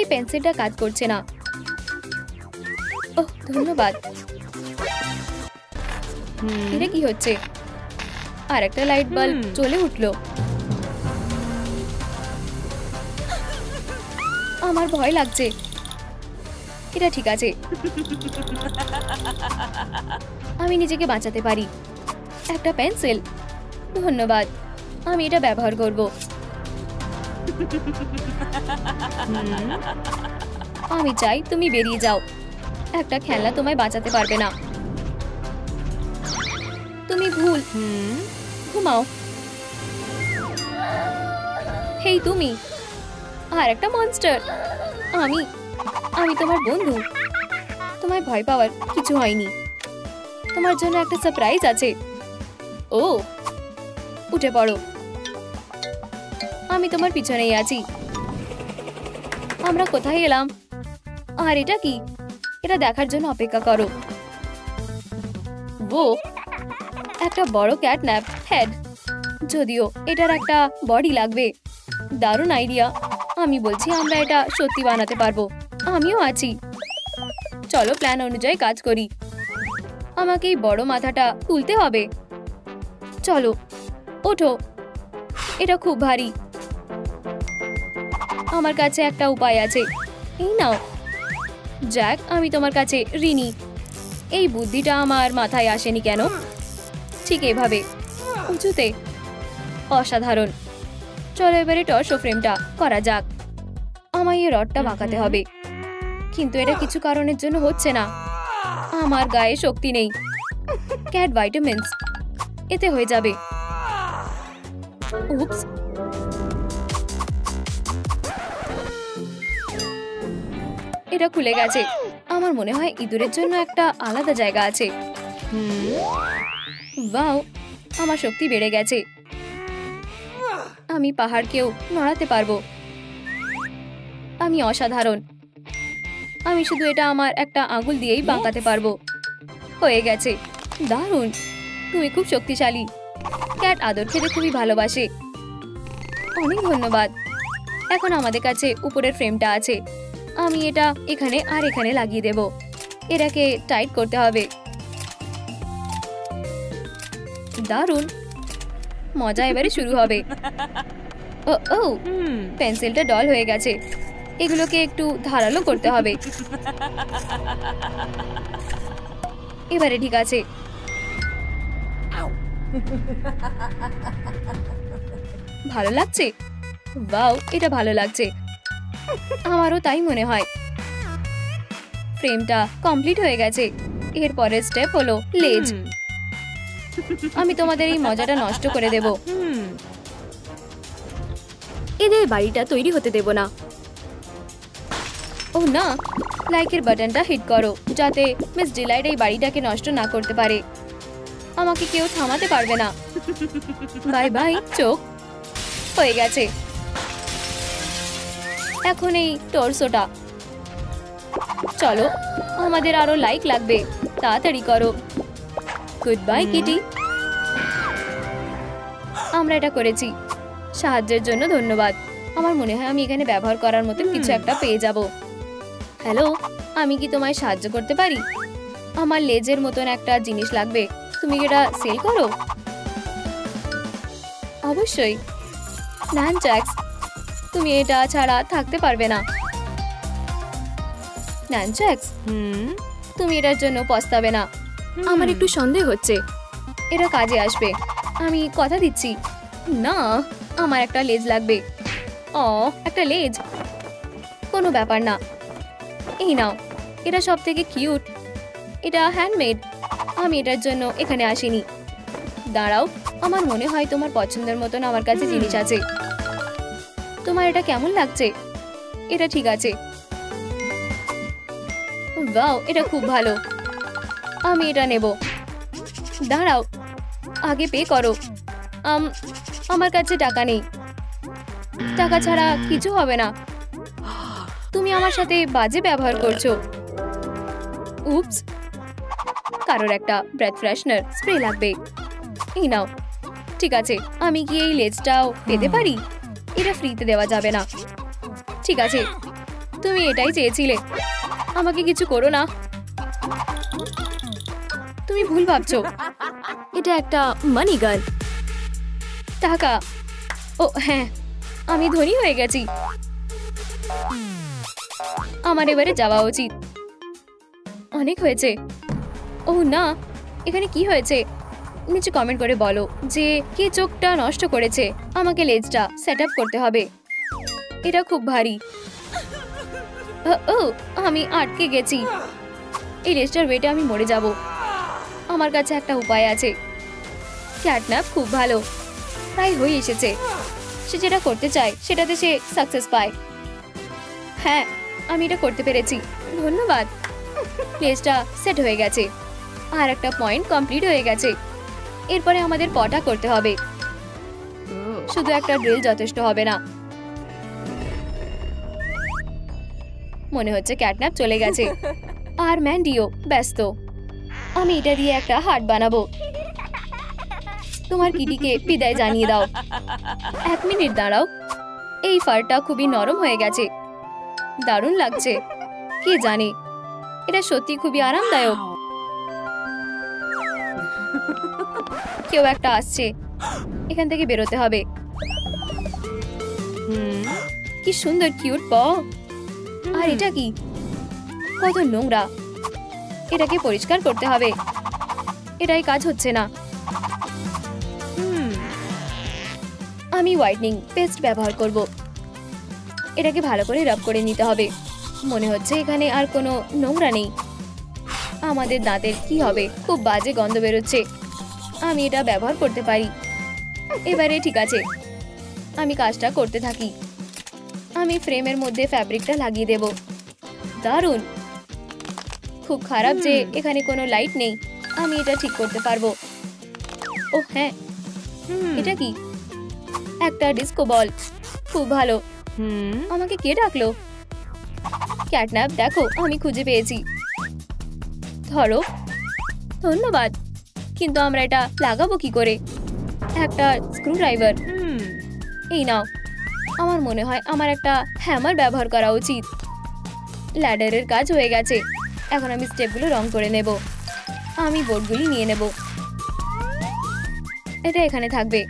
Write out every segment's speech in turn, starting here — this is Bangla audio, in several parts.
এই পেন্সিলটা কাজ করছে না। ওহ ধন্যবাদ। এটা কি হচ্ছে? আর একটা লাইট বাল্ব জ্বলে উঠলো। আমার ভয় লাগছে। এটা ঠিক আছে, আমি নিজেকে বাঁচাতে পারি। একটা পেন্সিল, ধন্যবাদ। আমি এটা ব্যবহার করব। আমি চাই তুমি বেরিয়ে যাও। একটা খেলনা তোমায় বাঁচাতে পারবে না। তুমি ভুল। ঘুমাও। হেই তুমি, আর একটা মনস্টার। আমি আমি তোমার বন্ধু। তোমায় ভয় পাওয়ার কিছু হয়নি। তোমার জন্য একটা সারপ্রাইজ আছে। ও, উঠে পড়ো। আমি তোমার পিছনেই আছি। আমরা কোথায় এলাম? আর এটা কি? এটা দেখার জন্য অপেক্ষা করো। ও, একটা বড় ক্যাটন্যাপ হেড। যদিও এটার একটা বডি লাগবে। দারুণ আইডিয়া। আমি বলছি আমরা এটা সত্যি বানাতে পারবো। আমিও আছি। চলো প্ল্যান অনুযায়ী কাজ করি। আমাকে এই বড় মাথাটা তুলতে হবে। চলো ওঠো। এটা খুব ভারী। আমার কাছে একটা উপায় আছে। এই নাও জ্যাক, আমি তোমার কাছে ঋণী। এই বুদ্ধিটা আমার মাথায় আসেনি কেন? ঠিক এভাবে উঁচুতে। অসাধারণ। চলো এবারে টর্চো ফ্রেমটা করা যাক। আমায় এই রডটা বাঁকাতে হবে, কিন্তু এটা কিছু কারণের জন্য হচ্ছে না। আমার গায়ে শক্তি নেই। ক্যাট ভাইটামিনস, এতে হয়ে যাবে। উপস, এটা খুলে গেছে। আমার মনে হয় ইঁদুরের জন্য একটা আলাদা জায়গা আছে। ওয়াও, আমার শক্তি বেড়ে গেছে। আমি পাহাড়কেও নড়াতে পারবো। আমি অসাধারণ। আমি শুধু এটা আমার একটা আঙুল দিয়েই বাঁকাতে পারবো। হয়ে গেছে। দারুণ, তুমি খুব শক্তিশালী। ক্যাট আদর খেতে খুবই ভালোবাসে। অনেক ধন্যবাদ। এখন আমাদের কাছে উপরের ফ্রেমটা আছে। আমি এটা এখানে আর এখানে লাগিয়ে দেব। এটাকে টাইট করতে হবে। দারুণ, মজা এবারে শুরু হবে। ও ও, পেন্সিলটা ডল হয়ে গেছে। এগুলোকে একটু ধারালো করতে হবে। এবারে ঠিক আছে। ভালো লাগছে? ওয়াও, এটা ভালো লাগছে। আমারও তাই মনে হয়। ফ্রেমটা কমপ্লিট হয়ে গেছে। এর পরের স্টেপ হলো লেজ। আমি তোমাদের এই মজাটা নষ্ট করে দেব। এদের বাড়িটা তৈরি হতে দেব না। ও না, লাইকের বাটনটা হিট করো যাতে মিস ডিলাইট এই বাড়িটাকে নষ্ট না করতে পারে। আমাকে কেউ থামাতে পারবে না। বাই বাই চোখ। হয়ে গেছে। এখন এই টর্সোটা। চলো, আমাদের আরো লাইক লাগবে। তাড়াতাড়ি করো। Good bye Kitty. আমরা এটা করেছি। সাহায্যের জন্য ধন্যবাদ। আমার মনে হয় আমি এখানে ব্যবহার করার মতো কিছু একটা পেয়ে যাব। হ্যালো, আমি কি তোমায় সাহায্য করতে পারি? আমার লেজের মতন একটা জিনিস লাগবে। তুমি এটা সেল করো? অবশ্যই। নানচ্যাক্স, তুমি এটা ছাড়া থাকতে পারবে না। নানচ্যাক্স, তুমি এটার জন্য পস্তাবে না। আমার একটু সন্দেহ হচ্ছে। এটা কাজে আসবে, আমি কথা দিচ্ছি। না, আমার একটা লেজ লাগবে। একটা লেজ, কোনো ব্যাপার না। এই নাও, এটা সব থেকে কিউট। এটা হ্যান্ডমেড। আমি এটার জন্য এখানে আসিনি। দাঁড়াও, আমার মনে হয় তোমার পছন্দের মতন আমার কাছে জিনিস আছে। তোমার এটা কেমন লাগছে? এটা ঠিক আছে। ওয়াও, এটা খুব ভালো। আমি এটা নেব। দাঁড়াও, আগে পে করো। আমার কাছে টাকা নেই। টাকা ছাড়া কিছু হবে না। তুমি আমার সাথে বাজে ব্যবহার করছো। উপস, কারোর একটা ব্রেথ ফ্রেশনার স্প্রে লাগবে। এই নাও। ঠিক আছে, আমি কি এই লেজটাও পেতে পারি? এটা ফ্রিতে দেওয়া যাবে না। ঠিক আছে, তুমি এটাই চেয়েছিলে। আমাকে কিছু করো না। তুমি ভুল ভাবছো। এটা একটা মানি গার্ল। টাকা। ও হ্যাঁ, আমি ধনী হয়ে গেছি। আমার এবারে যাওয়া উচিত। অনেক হয়েছে। ও না, এখানে কি হয়েছে? নিচে কমেন্ট করে বলো যে কে চোখটা নষ্ট করেছে। আমাকে লেজটা সেট আপ করতে হবে। এটা খুব ভারী। ও, আমি আটকে গেছি। এই লেজটার ওয়েটে আমি মরে যাব। আমার কাছে একটা উপায় আছে। ক্যাটন্যাপ খুব ভালো, প্রায় হয়ে এসেছে। সে যেটা করতে চায় সেটাতে সে সাকসেস পায়। হ্যাঁ, আমি এটা করতে পেরেছি। ধন্যবাদ। লেজটা সেট হয়ে গেছে আর একটা পয়েন্ট কমপ্লিট হয়ে গেছে। এরপরে আমাদের পটা করতে হবে। শুধু একটা ড্রিল যথেষ্ট হবে না। মনে হচ্ছে ক্যাটন্যাপ চলে গেছে আর ম্যান্ডিও ব্যস্ত। আমি এটা দিয়ে একটা হার্ট বানাবো। তোমার কিটিকে বিদায় জানিয়ে দাও। 1 মিনিট দাঁড়াও। এই ফারটা খুবই নরম হয়ে গেছে। দারুণ লাগছে। কে জানে, এটা সত্যি খুবই আরামদায়ক। কেউ একটা আসছে। এখান থেকে বেরোতে হবে। কি সুন্দর কিউট প। আর এটা কি? কত নোংরা। এটাকে পরিষ্কার করতে হবে। এটাই কাজ হচ্ছে না। আমি হোয়াইটনিং পেস্ট ব্যবহার করব। এটাকে ভালো করে রাব করে নিতে হবে। মনে হচ্ছে এখানে আর কোনো নোংরা নেই। আমাদের দাঁতের কি হবে? খুব বাজে গন্ধ বেরোচ্ছে। আমি এটা ব্যবহার করতে পারি। এবারে ঠিক আছে, আমি কাজটা করতে থাকি। আমি ফ্রেমের মধ্যে ফ্যাব্রিকটা লাগিয়ে দেব। দারুণ। খুব খারাপ যে এখানে কোনো লাইট নেই। আমি এটা ঠিক করতে পারবো। ও হ্যাঁ, এটা কি? একটা ডিস্কো বল। খুব ভালো। আমাকে কে ডাকলো? ক্যাটন্যাপ, দেখো আমি খুঁজে পেয়েছি। ধরো। ধন্যবাদ। কিন্তু আমরা এটা লাগাবো কি করে? একটা স্ক্রু ড্রাইভার। এই নাও। আমার মনে হয় আমার একটা হ্যামার ব্যবহার করা উচিত। ল্যাডারের কাজ হয়ে গেছে। এখন আমি স্টেপগুলো রং করে নেব। আমি বোর্ডগুলি নিয়ে নেব। এটা এখানে থাকবে।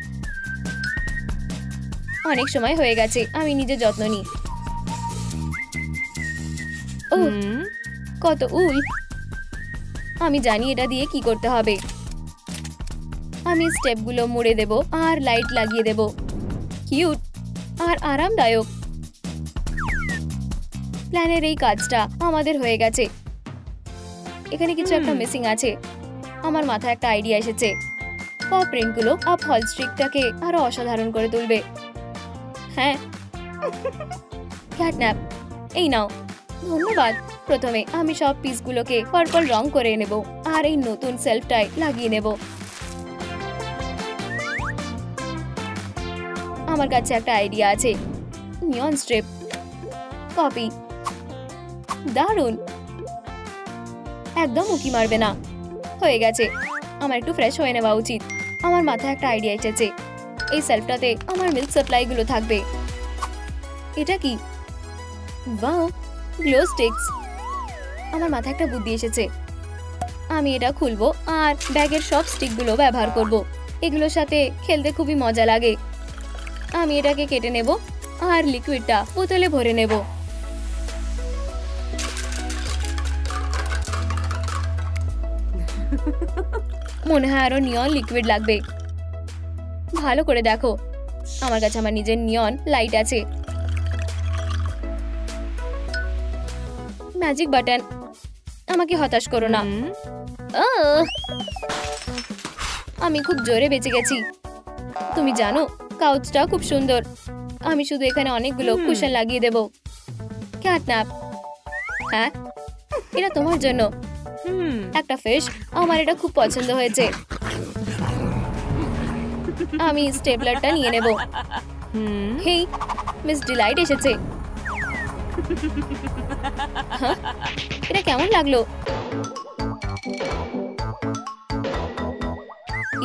অনেক সময় হয়ে গেছে। আমি নিজে যত্ন নিই। ও কত উল। আমি জানি এটা দিয়ে কি করতে হবে। আমি স্টেপগুলো মুড়ে দেব আর লাইট লাগিয়ে দেব। কিউট আর আরামদায়ক। প্ল্যানের এই কাজটা আমাদের হয়ে গেছে। এখানে কিছু একটা মিসিং আছে। আমার মাথায় একটা আইডিয়া এসেছে। পা প্রিন্টগুলো আপ হল স্ট্রিকটাকে আরো অসাধারণ করে তুলবে। হ্যাঁ, ক্যাটন্যাপ, এই নাও। ধন্যবাদ। প্রথমে আমি সব পিসগুলোকে পার্পল রং করে নেব আর এই নতুন সেলফটাই লাগিয়ে নেব। আমার কাছে একটা আইডিয়া আছে। নিয়ন স্ট্রিপ কপি। দারুণ। একদম উকি মারবে না। হয়ে গেছে। আমার একটু ফ্রেশ হয়ে নেওয়া উচিত। আমার মাথায় একটা আইডিয়া এসেছে। এই সেলফটাতে আমার মিল্ক সাপ্লাই গুলো থাকবে। এটা কি? Wow, glow sticks. আমার মাথায় একটা বুদ্ধি এসেছে। আমি এটা খুলবো আর ব্যাগের সব স্টিকগুলো ব্যবহার করব। এগুলোর সাথে খেলতে খুবই মজা লাগে। আমি এটাকে কেটে নেব আর লিকুইডটা বোতলে ভরে নেব। মনে হয় আরো নিয়ন লিকুইড লাগবে। ভালো করে দেখো। আমার কাছে আমার নিজের নিয়ন লাইট আছে। Magic button. আমাকে হতাশ করো না। আমি খুব জোরে বেঁচে গেছি। তুমি জানো, কাউচটা খুব সুন্দর। আমি শুধু এখানে অনেকগুলো কুশন লাগিয়ে দেব। ক্যাটন্যাপ, হ্যাঁ, এটা তোমার জন্য। একটা ফিশ। আমার এটা খুব পছন্দ হয়েছে। আমি স্টেপলারটা নিয়ে নেব। হেই, মিস ডিলাইট এসেছে। হ্যাঁ, এটা কেমন লাগলো?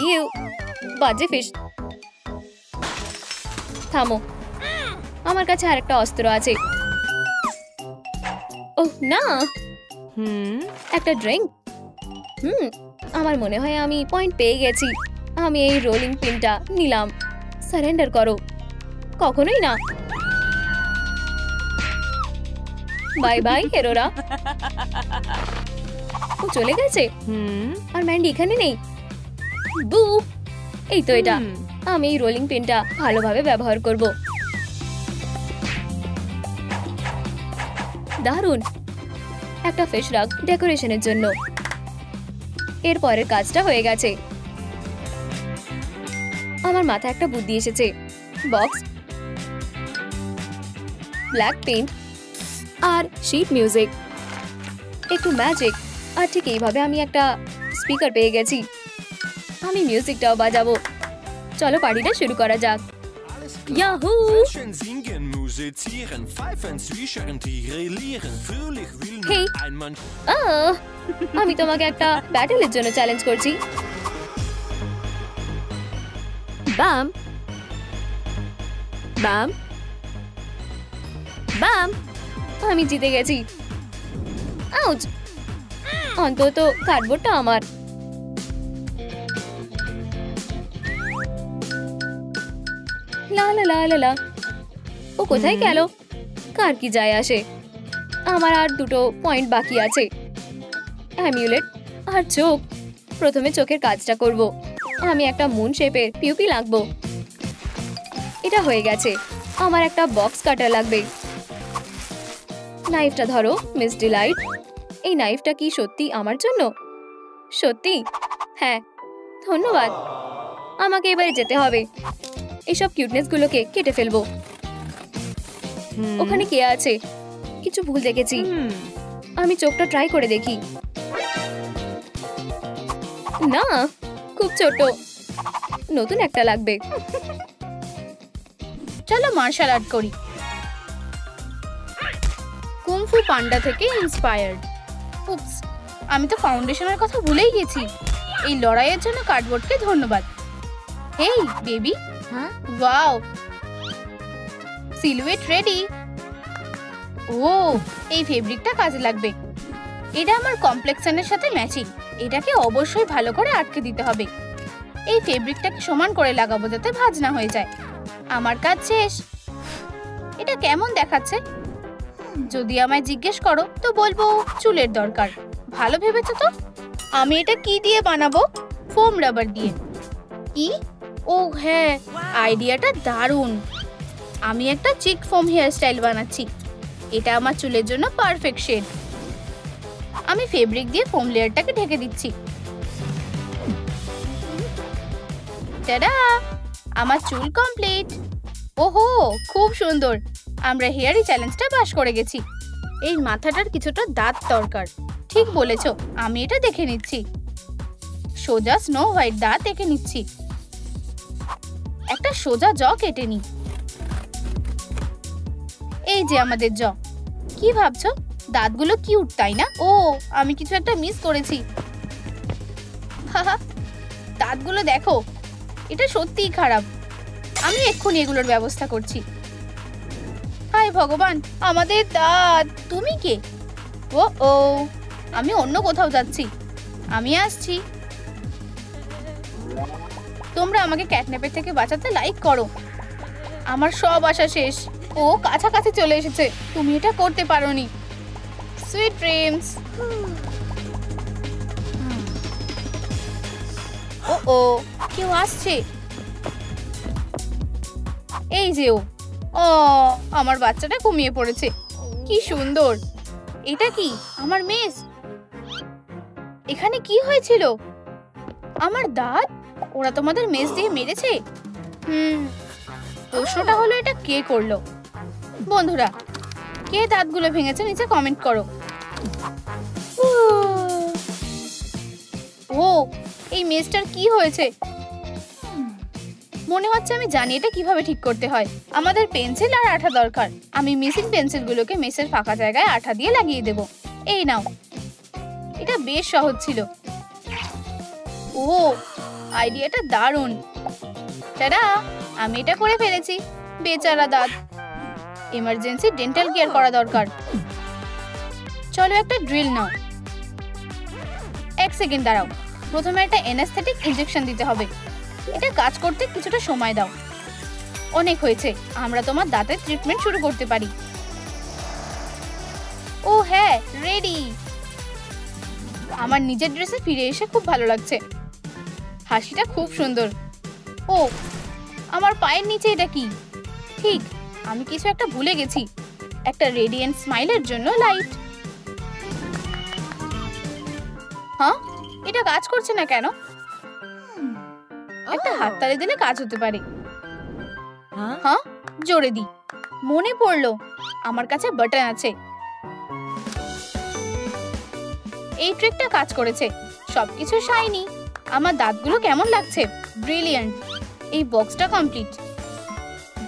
ইউ, বাজে ফিশ। থামো। আমার কাছে আরেকটা অস্ত্র আছে। না একটা ড্রিঙ্ক। আমার মনে হয় আমি পয়েন্ট পেয়ে গেছি। আমি এই রোলিং পিনটা নিলাম। সারেন্ডার করো। কখনোই না। Bye bye হেরোরা। ও চলে গেছে। আর ম্যান্ডি এখানে নেই। বু, এই তো এটা। আমি এই রোলিং পিনটা ভালোভাবে ব্যবহার করব। দারুণ, একটা ফিশ রাগ ডেকোরেশনের জন্য। এর পরের কাজটা হয়ে গেছে। আমার মাথায় একটা বুদ্ধি এসেছে। বক্স, ব্ল্যাক পেইন্ট আর শীট মিউজিক, একটু ম্যাজিক, আর ঠিক এইভাবে আমি একটা স্পিকার পেয়ে গেছি। আমি মিউজিকটাও বাজাবো। চলো পার্টিটা শুরু করা যাক। ইয়াহু! হেই, আমি তোমাকে একটা ব্যাটলের জন্য চ্যালেঞ্জ করছি। বাম বাম বাম। আমি জিতে গেছি। আউচ! অন্তত কার্ডবোর্ডটা আমার। লা লা লা লা লা। ও কোথায় গেল? কার কি যায় আসে? আমার আর দুটো পয়েন্ট বাকি আছে। অ্যামিউলেট আর চোখ। প্রথমে চোখের কাজটা করব। আমি একটা মুন শেপের পিউপিল আঁকবো। এটা হয়ে গেছে। আমার একটা বক্স কাটার লাগবে। নাইফটা ধরো মিস ডিলাইট। এই নাইফটা কি সত্যি আমার জন্য? সত্যি? হ্যাঁ, ধন্যবাদ। আমাকে এবারে যেতে হবে। এইসব কিউটনেস গুলোকে কেটে ফেলবো। ওখানে কে আছে? কিছু ভুল দেখেছি। আমি চোখটা ট্রাই করে দেখি। না, খুব ছোট। নতুন একটা লাগবে। চলো মার্শাল আর্ট করি। কুংফু পান্ডা থেকে ইন্সপায়ার্ড। উপস, আমি তো ফাউন্ডেশনের কথা ভুলেই গেছি। এই লড়াইয়ের জন্য কার্ডবোর্ডকে ধন্যবাদ। হেই বেবি, ওয়াও, সিলুয়েট রেডি। ও, এই ফেব্রিকটা কাজে লাগবে। এটা আমার কমপ্লেক্সনের সাথে ম্যাচিং। এটাকে অবশ্যই ভালো করে আটকে দিতে হবে। এই ফেব্রিকটাকে সমান করে লাগাবো যাতে ভাঁজ না হয়ে যায়। আমার কাজ শেষ। এটা কেমন দেখাচ্ছে? যদি আমায় জিজ্ঞেস করো তো বলবো চুলের দরকার। ভালো ভেবেছো তো? আমি এটা কি দিয়ে বানাবো? ফোম রাবার দিয়ে। কি? ও হ্যাঁ, আইডিয়াটা দারুণ। আমি একটা চিক ফোম হেয়ার স্টাইল বানাচ্ছি। এটা আমার চুলের জন্য পারফেক্ট শেড। আমি ফেব্রিক দিয়ে ফোম লেয়ারটাকে ঢেকে দিচ্ছি। টাডা, আমার চুল কমপ্লিট। ওহো, খুব সুন্দর। আমরা হেয়ারি চ্যালেঞ্জটা পাস করে গেছি। এই মাথাটার কিছুটা দাঁত দরকার। ঠিক বলেছো, আমি এটা দেখে নিচ্ছি। সোজা স্নো হোয়াইট দাঁত এঁকে নিচ্ছি। একটা সোজা জ কেটে নি। এই যে আমাদের জ। কি ভাবছো? দাঁতগুলো কিউট তাই না? ও, আমি কিছু একটা মিস করেছি। দাঁতগুলো দেখো, এটা সত্যিই খারাপ। আমি এক্ষুনি এগুলোর ব্যবস্থা করছি। হায় ভগবান, আমাদের দাঁত। তুমি কে? ও ও, আমি অন্য কোথাও যাচ্ছি। আমি আসছি। তোমরা আমাকে ক্যাটন্যাপের থেকে বাঁচাতে লাইক করো। আমার সব আশা শেষ। ও কাছাকাছি চলে এসেছে। তুমি এটা করতে পারোনি। Sweet dreams. ও ও, কেউ আসছে। এই যে ও। ও, আমার বাচ্চাটা ঘুমিয়ে পড়েছে। কি সুন্দর। এটা কি আমার মেস? এখানে কি হয়েছিল? আমার দাঁত? ওরা তোমাদের মেস দিয়ে মেরেছে? প্রশ্নটা হলো এটা কে করলো? বন্ধুরা, কে দাঁতগুলো ভেঙেছে নিচে কমেন্ট করো। ও, এই মেসটার কি হয়েছে? মনে হচ্ছে আমি জানি এটা কিভাবে ঠিক করতে হয়। আমাদের পেন্সিল আর আঠা দরকার। আমি মিসিং পেন্সিলগুলোকে মেসের ফাঁকা জায়গায় আঠা দিয়ে লাগিয়ে দেব। এই নাও। এটা বেশ সহজ ছিল। ও, আইডিয়াটা দারুণ। টাডা, আমি এটা করে ফেলেছি। বেচারা দাঁত। এমার্জেন্সি ডেন্টাল কেয়ার করা দরকার। চলো একটা ড্রিল নাও। 1 সেকেন্ড দাঁড়াও, প্রথমে একটা অ্যানাস্থেটিক ইনজেকশন দিতে হবে। এটা কাজ করতে কিছুটা সময় দাও। অনেক হয়েছে, আমরা তোমার দাঁতের ট্রিটমেন্ট শুরু করতে পারি। ও হ্যাঁ, রেডি। আমার নিজের ড্রেসে ফিরে এসে খুব ভালো লাগছে। হাসিটা খুব সুন্দর। ও, আমার পায়ের নিচে এটা কি? ঠিক, আমি কিছু একটা ভুলে গেছি। একটা রেডিয়েন্ট স্মাইলের জন্য লাইট। হ্যাঁ, এটা কাজ করছে না কেন? একটা হাততালি দিলে কাজ হতে পারে। হ্যাঁ, জোরে দি। মনে পড়লো, আমার কাছে বাটন আছে। এই ট্রিকটা কাজ করেছে। সবকিছু শাইনি। আমার দাঁতগুলো কেমন লাগছে? ব্রিলিয়ান্ট। এই বক্সটা কমপ্লিট,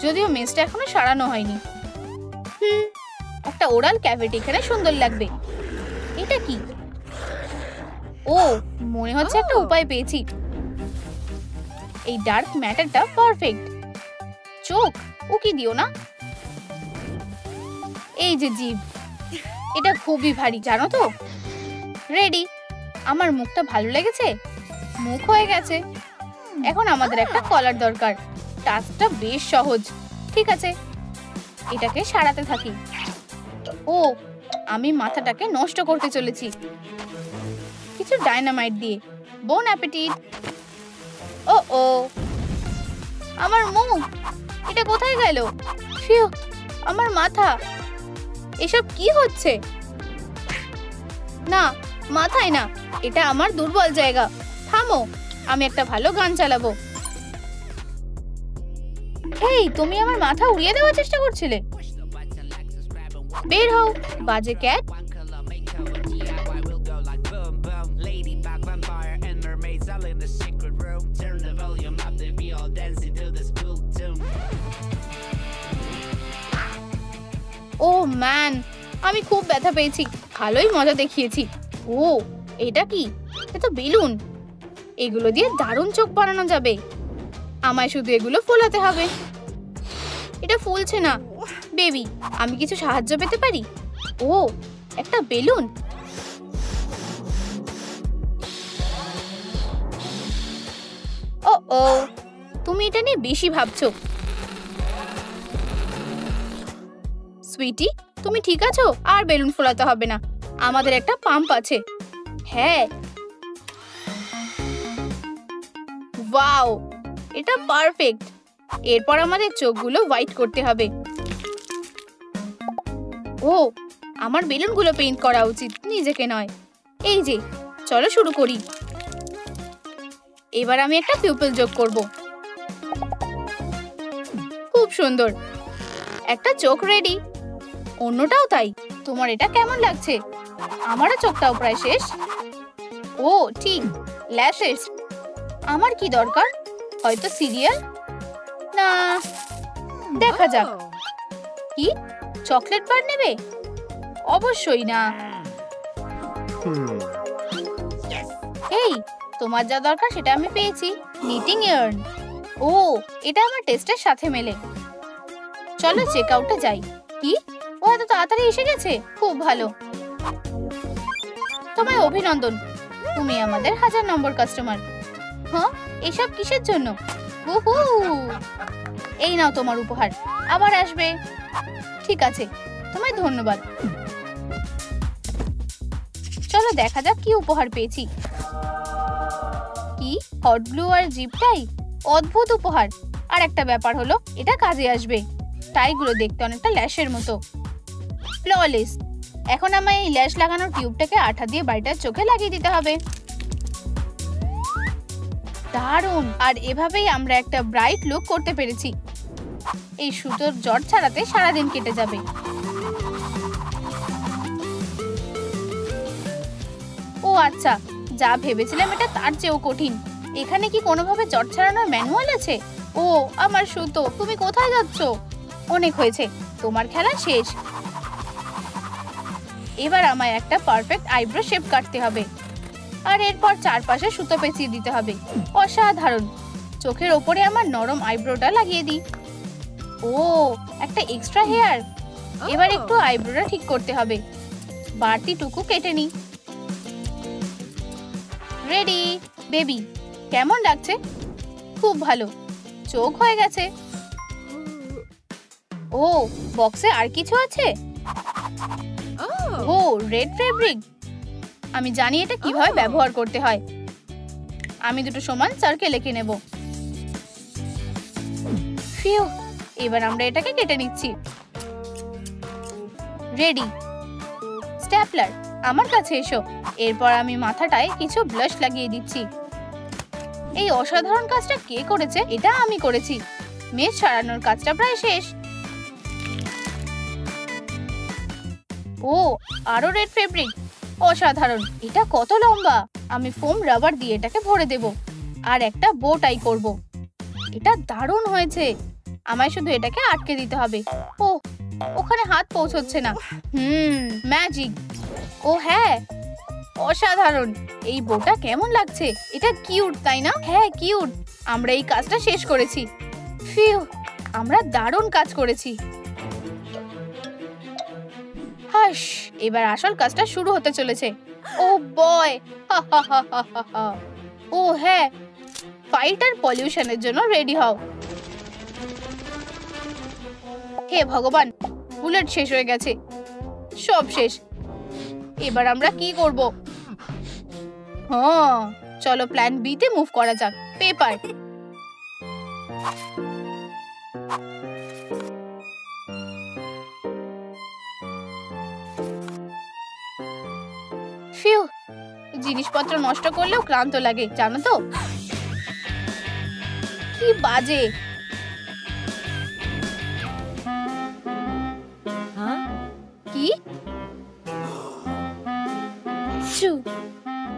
যদিও মেসটা এখনো সারানো হয়নি। একটা ওরাল ক্যাভিটি এখানে সুন্দর লাগবে। এটা কি? ও, মনে হচ্ছে একটা উপায় পেয়েছি। এই ডার্ক ম্যাটারটা পারফেক্ট। চোখ উকি দিও না। এই যে জিভ, এটা খুবই ভারী, জানো তো। রেডি। আমার মুখটা ভালো লেগেছে। মুখ হয়ে গেছে। এখন আমাদের একটা কলার দরকার। টাস্কটা বেশ সহজ। ঠিক আছে, এটাকে সারাতে থাকি। ও, আমি মাথাটাকে নষ্ট করতে চলেছি কিছু ডাইনামাইট দিয়ে। বোন অ্যাপেটিট। ও ও, আমার মুখ, এটা কোথায় গেল? ফিউ, আমার মাথা। এসব কি হচ্ছে? না, মাথায় না, এটা আমার দুর্বল জায়গা। থামো, আমি একটা ভালো গান চালাবো। এই, তুমি আমার মাথা উড়িয়ে দেওয়ার চেষ্টা করছিলে। বের হও, বাজে ক্যাট। ও ম্যান, আমি খুব ব্যথা পেয়েছি। ভালোই মজা দেখিয়েছি। ও, এটা কি? এটা তো বেলুন। এগুলো দিয়ে দারুণ চোখ বানানো যাবে। আমায় শুধু এগুলো ফোলাতে হবে। এটা ফুলছে না। বেবি, আমি কিছু সাহায্য পেতে পারি? ও, একটা বেলুন। ও ও, তুমি এটা নিয়ে বেশি ভাবছো। সুইটি, তুমি ঠিক আছো? আর বেলুন ফোলাতে হবে না, আমাদের একটা পাম্প আছে। হ্যাঁ, ওয়াও, এটা পারফেক্ট। এরপর আমাদের চোখগুলো হোয়াইট করতে হবে। ও, আমার বেলুনগুলো পেইন্ট করা উচিত, নিজেকে নয়। এই যে, চলো শুরু করি। এবার আমি একটা পিউপল যোগ করব। খুব সুন্দর, একটা চোখ রেডি। অন্যটাও তাই। তোমার এটা কেমন লাগছে? আমারও চোখটাও প্রায় শেষ। ও ঠিক, ল্যাশেস। আমার কি দরকার? হয়তো সিরিয়াল? না, দেখা যাক। কি, চকলেট বার নেবে? অবশ্যই না। এই, তোমার যা দরকার সেটা আমি পেয়েছি। Knitting yarn. ও, এটা আমার টেস্টের সাথে মেলে। চলো চেক আউটে যাই। কি, ও এত তাড়াতাড়ি এসে গেছে? খুব ভালো। তোমায় অভিনন্দন, তুমি আমাদের 1000 নম্বর কাস্টমার। হ্যাঁ, এসব কিসের জন্য? উহু, এই নাও তোমার উপহার। আবার আসবে। ঠিক আছে, তোমায় ধন্যবাদ। চলো দেখা যাক কি উপহার পেয়েছি। কি, হট গ্লু আর জিপ টাই? অদ্ভুত উপহার। আর একটা ব্যাপার হলো, এটা কাজে আসবে। টাইগুলো দেখতে অনেকটা ল্যাশের মতো। ফ্ললেস। এখন আমায় এই ল্যাশ লাগানোর টিউবটাকে আঠা দিয়ে বাড়িটার চোখে লাগিয়ে দিতে হবে। দারুণ। আর এভাবেই আমরা একটা ব্রাইট লুক করতে পেরেছি। এই সুতোর জট ছাড়াতে সারাদিন কেটে যাবে। ও আচ্ছা, যা ভেবেছিলাম এটা তার চেয়েও কঠিন। এখানে কি কোনোভাবে জট ছাড়ানোর ম্যানুয়াল আছে? ও, আমার সুতো, তুমি কোথায় যাচ্ছ? অনেক হয়েছে, তোমার খেলা শেষ। এবার আমায় একটা পারফেক্ট আইব্রো শেপ কাটতে হবে। আর এরপর চারপাশে সুতো পেঁচিয়ে দিতে হবে। অসাধারণ। চোখের ওপরে আমার নরম আইব্রোটা লাগিয়ে দিই। ও, একটা এক্সট্রা হেয়ার। এবার একটু আইব্রোটা ঠিক করতে হবে। বাড়তি টুকু কেটে নি। রেডি বেবি, কেমন লাগছে? খুব ভালো, চোখ হয়ে গেছে। ও, বক্সে আর কিছু আছে? ও, রেড ফেব্রিক। আমি জানি এটা কিভাবে ব্যবহার করতে হয়। আমি দুটো সমান সার্কেল এঁকে নেব। ফিউ, এবার আমরা এটাকে কেটে নিচ্ছি। রেডি। স্ট্যাপলার, আমার কাছে এসো। এরপর আমি মাথাটায় কিছু ব্লাশ লাগিয়ে দিচ্ছি। এই অসাধারণ কাজটা কে করেছে? এটা আমি করেছি। মেজ সারানোর কাজটা প্রায় শেষ। ও, আরো রেড ফেব্রিক, অসাধারণ। এটা কত লম্বা! আমি ফোম রাবার দিয়ে এটাকে ভরে দেব আর একটা বো টাই করব। এটা দারুণ হয়েছে। আমায় শুধু এটাকে আটকে দিতে হবে। ও, ওখানে হাত পৌঁছচ্ছে না। ম্যাজিক। ও হ্যাঁ, অসাধারণ। এই বোটা কেমন লাগছে? এটা কিউট, তাই না? হ্যাঁ, কিউট। আমরা এই কাজটা শেষ করেছি। ফিউ, আমরা দারুণ কাজ করেছি। হাস, এবার আসল কাজটা শুরু হতে চলেছে। ও বয়, ও হ্যাঁ, ফাইট আর পলিউশনের জন্য রেডি হও। হে ভগবান, বুলেট শেষ হয়ে গেছে। সব শেষ। এবার আমরা কি করব? হ্যাঁ, চলো প্ল্যান বি তে মুভ করা যাক। পেপার। ফিউ, জিনিসপত্র নষ্ট করলেও ক্লান্ত লাগে, জানো তো? কি বাজে! কি?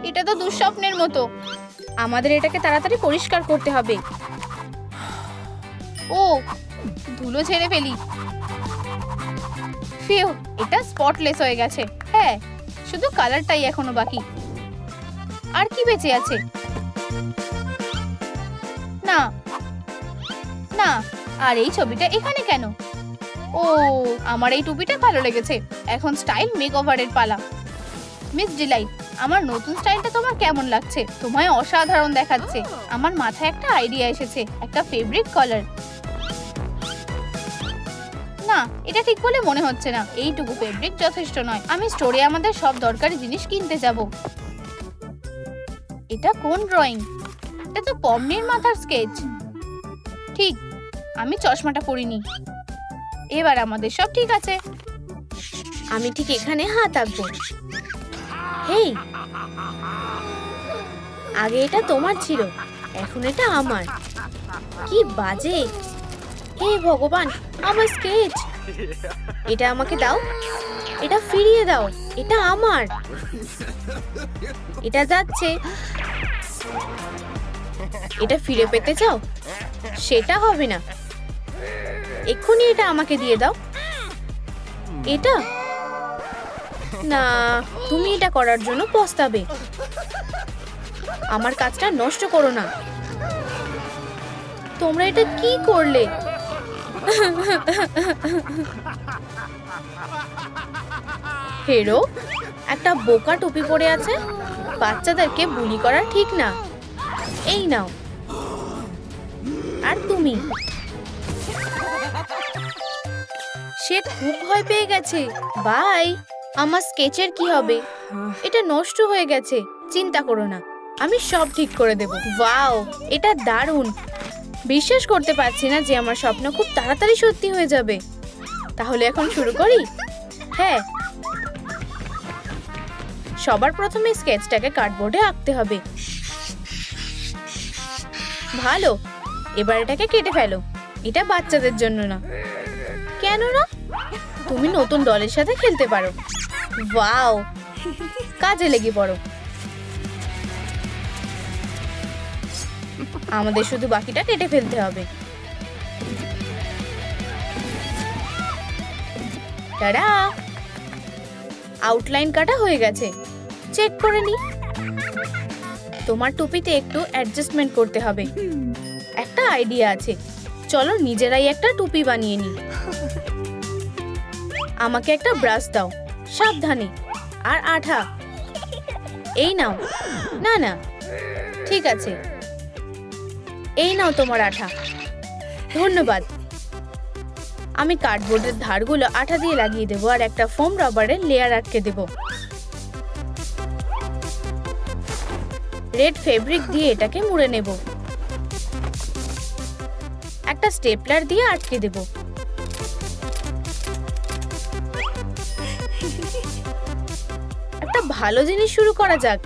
এটা তো দুঃস্বপ্নের মতো। আমাদের এটাকে তাড়াতাড়ি পরিষ্কার করতে হবে। ও, ধুলো ছেড়ে ফেলি। ফিউ, এটা স্পটলেস হয়ে গেছে। হ্যাঁ, শুধু কালারটাই এখনো বাকি। আর কি বেঁচে আছে? না না, আর এই ছবিটা এখানে কেন? ও, আমার এই টুপিটা ভালো লেগেছে। এখন স্টাইল মেকওভারের পালা। মিস ডিলাইট, আমার নতুন স্টাইলটা তোমার কেমন লাগছে? তোমায় অসাধারণ দেখাচ্ছে। আমার মাথায় একটা আইডিয়া এসেছে, একটা ফেব্রিক কালার। না, এটা ঠিক বলে মনে হচ্ছে না। এইটুকু ফেব্রিক যথেষ্ট নয়। আমি স্টোরে আমাদের সব দরকারি জিনিস কিনতে যাব। এটা কোন ড্রয়িং? এটা তো পম্নির মাথার স্কেচ। ঠিক, আমি চশমাটা পরিনি। এবার আমাদের সব ঠিক আছে। আমি ঠিক এখানে হাত আঁকবো। হেই, আগে এটা তোমার ছিল, এখন এটা আমার। কি বাজে! হে ভগবান, আমার স্কেচ! এটা আমাকে দাও, এটা ফিরিয়ে দাও। এটা আমার। এটা যাচ্ছে। এটা ফিরে পেতে চাও? সেটা হবে না। এক্ষুনি এটা আমাকে দিয়ে দাও। এটা না, তুমি এটা করার জন্য পস্তাবে। আমার কাজটা নষ্ট করো না। তোমরা এটা কি করলে? হেরো একটা বোকা টুপি পরে আছে। বাচ্চাদেরকে বুলি করা ঠিক না। এই নাও। আর তুমি? সে খুব ভয় পেয়ে গেছে। বাই। আমার স্কেচের কি হবে? এটা নষ্ট হয়ে গেছে। চিন্তা করো না, আমি সব ঠিক করে দেব। ওয়াও, এটা দারুণ। বিশ্বাস করতে পারছি না যে আমার স্বপ্ন খুব তাড়াতাড়ি সত্যি হয়ে যাবে। তাহলে এখন শুরু করি? হ্যাঁ, সবার প্রথমে স্কেচটাকে কার্ডবোর্ডে আঁকতে হবে। ভালো, এবার এটাকে কেটে ফেলো। এটা বাচ্চাদের জন্য না। কেন না? তুমি নতুন ডলের সাথে খেলতে পারো। ওয়াও, কাজে লেগে পড়ো। আমাদের শুধু বাকিটা কেটে ফেলতে হবে। টাডা! আউটলাইন কাটা হয়ে গেছে। চেক করে নি। তোমার টুপিতে একটু অ্যাডজাস্টমেন্ট করতে হবে। একটা আইডিয়া আছে, চলো নিজেরাই একটা টুপি বানিয়ে নি। আমাকে একটা ব্রাশ দাও, সাবধানে। আর আঠা। এই নাও। না না, ঠিক আছে, এই নাও তোমার আঠা। ধন্যবাদ। আমি কার্ডবোর্ডের ধারগুলো আঠা দিয়ে লাগিয়ে দেবো আর একটা ফোম রাবারের লেয়ার আটকে দেব। রেড ফেব্রিক দিয়ে এটাকে মুড়ে নেব। একটা স্টেপলার দিয়ে আটকে দেব। একটা ভালো জিনিস শুরু করা যাক।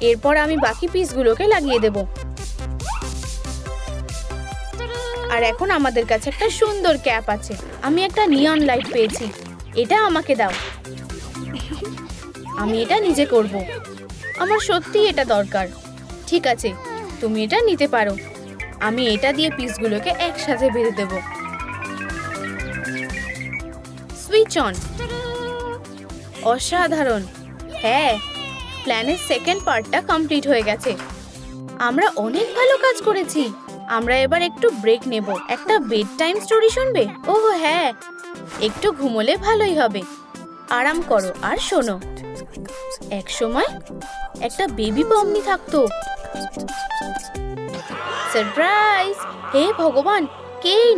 এরপর আমি বাকি পিসগুলোকে লাগিয়ে দেব। আর এখন আমাদের কাছে একটা সুন্দর ক্যাপ আছে। আমি একটা নিয়ন লাইট পেয়েছি। এটা আমাকে দাও। আমি এটা নিজে করব। আমার সত্যি এটা দরকার। ঠিক আছে, তুমি এটা নিতে পারো। আমি এটা দিয়ে পিসগুলোকে একসাথে বেঁধে দেব। Switch on. অসাধারণ। হ্যাঁ, প্ল্যানের সেকেন্ড পার্টটা কমপ্লিট হয়ে গেছে। আমরা অনেক ভালো কাজ করেছি। আমরা এবার একটু ব্রেক নেব। একটা বেড টাইম স্টোরি শুনবে? ওহ হ্যাঁ, একটু ঘুমোলে ভালোই হবে। আরাম করো আর শোনো। এক সময় একটা বেবি পমনি থাকতো। সারপ্রাইজ! হে ভগবান, কেন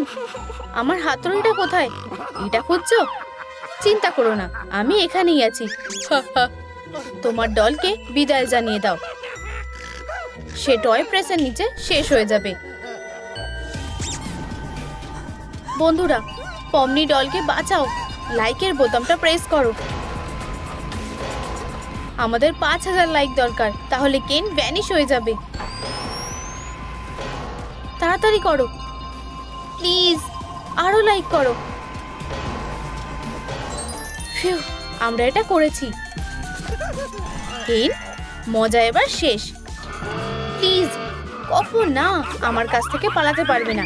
আমার হাতড়িটা কোথায়? এটা খুঁজছো? চিন্তা করো না, আমি এখানেই আছি। তোমার ডলকে বিদায় জানিয়ে দাও। সে টয় প্রেসের নিচে শেষ হয়ে যাবে। বন্ধুরা, পমনি ডলকে বাঁচাও। লাইকের বোতামটা প্রেস করো। আমাদের 5000 লাইক দরকার, তাহলে কেন ভ্যানিশ হয়ে যাবে। তাড়াতাড়ি করো প্লিজ, আরো লাইক করো। ফিউ, আমরা এটা করেছি। কেন, মজা এবার শেষ। প্লিজ কখন না, আমার কাছ থেকে পালাতে পারবে না।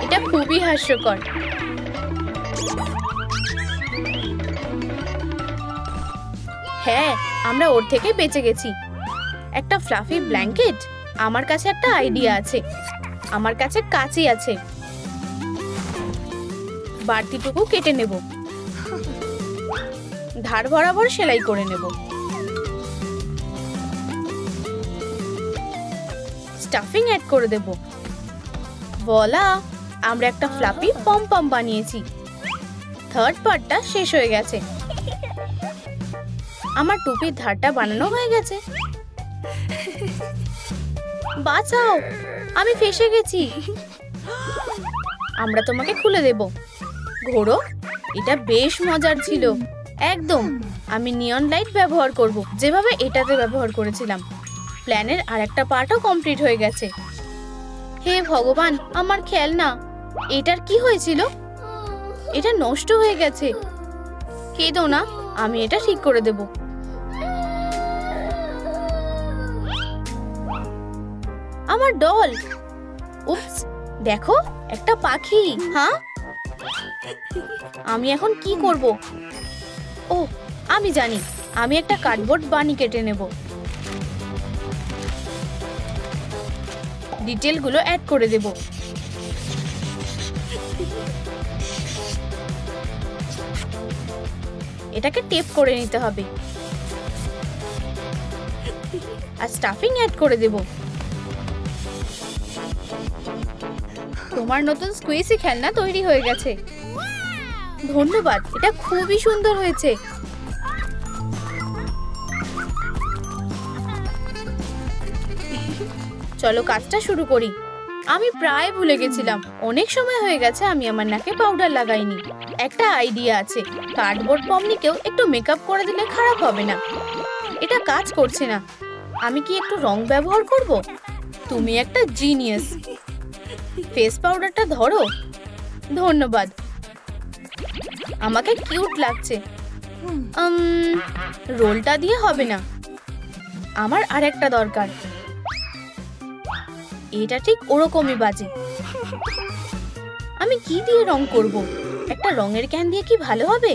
এটা খুবই হাস্যকর। হ্যাঁ, আমরা ওর থেকে বেঁচে গেছি। একটা ফ্লাফি ব্ল্যাঙ্কেট। আমার কাছে একটা আইডিয়া আছে। আমার কাছে কাঁচি আছে। বাড়তিটুকু কেটে নেব। ধার বরাবর সেলাই করে নেব। স্টাফিং অ্যাড করে দেব। ভোলা, আমরা একটা ফ্লাফি পম পম বানিয়েছি। থার্ড পার্টটা শেষ হয়ে গেছে। আমার টুপির ধারটা বানানো হয়ে গেছে। বাঁচাও, আমি ফেঁসে গেছি। আমরা তোমাকে খুলে দেব। ঘোড়ো, এটা বেশ মজার ছিল। একদম। আমি নিয়ন লাইট ব্যবহার করব, যেভাবে এটাতে ব্যবহার করেছিলাম। প্ল্যানের আরেকটা পার্টও কমপ্লিট হয়ে গেছে। হে ভগবান, আমার খেলনা। এটার কি হয়েছিল? এটা নষ্ট হয়ে গেছে। কেঁদো না, আমি এটা ঠিক করে দেব। আমার ডল। উপস, দেখো, একটা পাখি। হ্যাঁ, আমি এখন কি করব? ও, আমি জানি। আমি একটা কার্ডবোর্ড বানি কেটে নেব। ডিটেলগুলো অ্যাড করে দেব। এটাকে টেপ করে নিতে হবে আর স্টাফিং অ্যাড করে দেব। তোমার নতুন স্কুইসি খেলনা তৈরি হয়ে গেছে। ধন্যবাদ, এটা খুবই সুন্দর হয়েছে। চলো কাজটা শুরু করি। আমি প্রায় ভুলে গেছিলাম, অনেক সময় হয়ে গেছে আমি আমার নাকে পাউডার লাগাইনি। একটা আইডিয়া আছে, কার্ডবোর্ড পমনিকেও একটু মেকআপ করে দিলে খারাপ হবে না। এটা কাজ করছে না। আমি কি একটু রং ব্যবহার করব? তুমি একটা জিনিয়াস। ফেস পাউডারটা ধরো। ধন্যবাদ, আমাকে কিউট লাগছে। রোলটা দিয়ে হবে না, আমার আরেকটা দরকার। এটা ঠিক ওরকমই বাজে। আমি কি দিয়ে রং করব? একটা রঙের ক্যান দিয়ে কি ভালো হবে?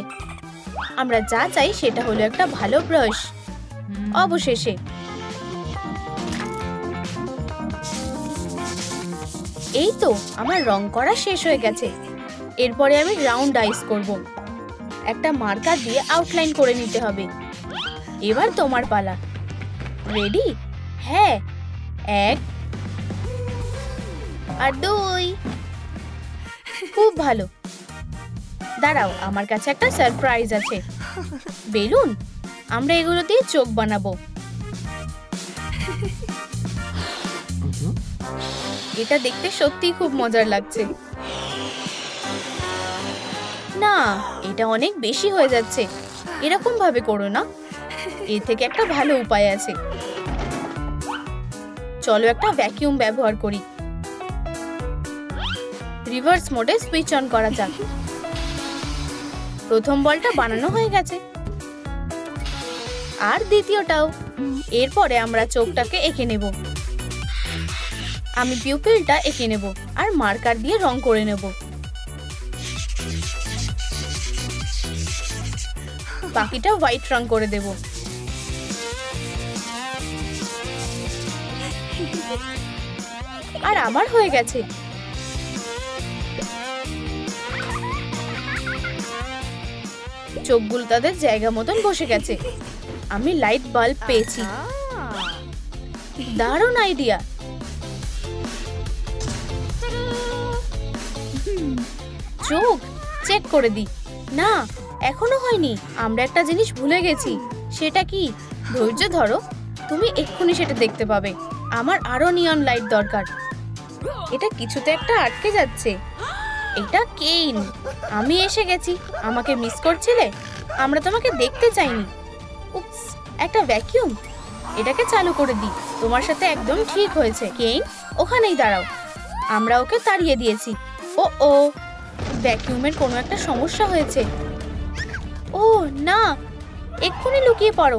আমরা যা চাই সেটা হলো একটা ভালো ব্রাশ। অবশেষে এই তো, আমার রং করা শেষ হয়ে গেছে। এরপরে আমি রাউন্ড আইস করব। একটা মার্কার দিয়ে আউটলাইন করে নিতে হবে। এবার তোমার পালা। রেডি? হ্যাঁ, 1 আর 2। খুব ভালো। দাঁড়াও, আমার কাছে একটা সারপ্রাইজ আছে। বেলুন, আমরা এগুলো দিয়ে চোখ বানাবো। এটা দেখতে সত্যিই খুব মজার লাগছে। না, এটা অনেক বেশি হয়ে যাচ্ছে। এরকম ভাবে করো না, এর থেকে একটা ভালো উপায় আছে। চলো একটা ভ্যাকুয়াম ব্যবহার করি। রিভার্স মোডে সুইচ অন করা যাক। প্রথম বলটা বানানো হয়ে গেছে, আর দ্বিতীয়টাও। এরপরে আমরা চোখটাকে এঁকে নেব। আমি পিউপিলটা এঁকে নেব আর মার্কার দিয়ে রং করে নেব। বাকিটা হোয়াইট রং করে দেব। আর আমার হয়ে গেছে। চোখগুলো তাদের জায়গা মতন বসে গেছে। আমি লাইট বাল্ব পেয়েছি। দারুণ আইডিয়া। চোখ চেক করে দিই। না, এখনো হয়নি। আমরা একটা জিনিস ভুলে গেছি। সেটা কি? ধৈর্য ধরো, তুমি এক্ষুনি সেটা দেখতে পাবে। আমার আরো নিয়ন লাইট দরকার। এটা কিছুতে একটা আটকে যাচ্ছে। এটা কেইন। আমি এসে গেছি। আমাকে মিস করছিলে? আমরা তোমাকে দেখতে চাইনি। উপস, একটা ভ্যাকুয়াম। এটাকে চালু করে দিই। তোমার সাথে একদম ঠিক হয়েছে। কেইন, ওখানেই দাঁড়াও। আমরা ওকে তাড়িয়ে দিয়েছি। ও, ভ্যাকুয়ামের কোনো একটা সমস্যা হয়েছে। ও না, এক্ষুনি লুকিয়ে পড়ো।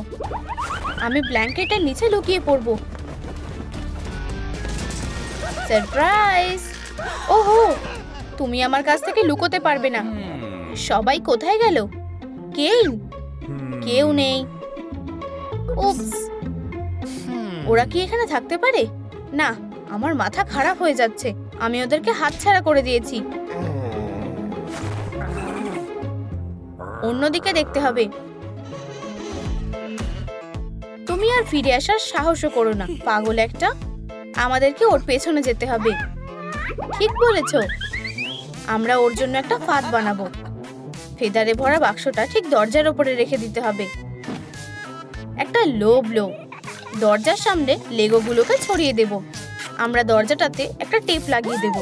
আমি ব্ল্যাঙ্কেটের নিচে লুকিয়ে পড়বো। সারপ্রাইজ! ওহো, তুমি আমার কাছ থেকে লুকোতে পারবে না। সবাই কোথায় গেল? কেইন? কেউ নেই। উপস, ওরা কি এখানে থাকতে পারে? না, আমার মাথা খারাপ হয়ে যাচ্ছে। আমি ওদেরকে হাতছাড়া করে দিয়েছি। অন্যদিকে দেখতে হবে। তুমি আর ফিরে আসার সাহসও করো না, পাগল একটা। আমাদেরকে ওর পেছনে যেতে হবে। ঠিক বলেছ। আমরা ওর জন্য একটা ফাঁদ বানাবো। ফেদারে ভরা বাক্সটা ঠিক দরজার উপরে রেখে দিতে হবে। একটা লো ব্লো। দরজার সামনে লেগোগুলোকে ছড়িয়ে দেব। আমরা দরজাটাতে একটা টেপ লাগিয়ে দেব।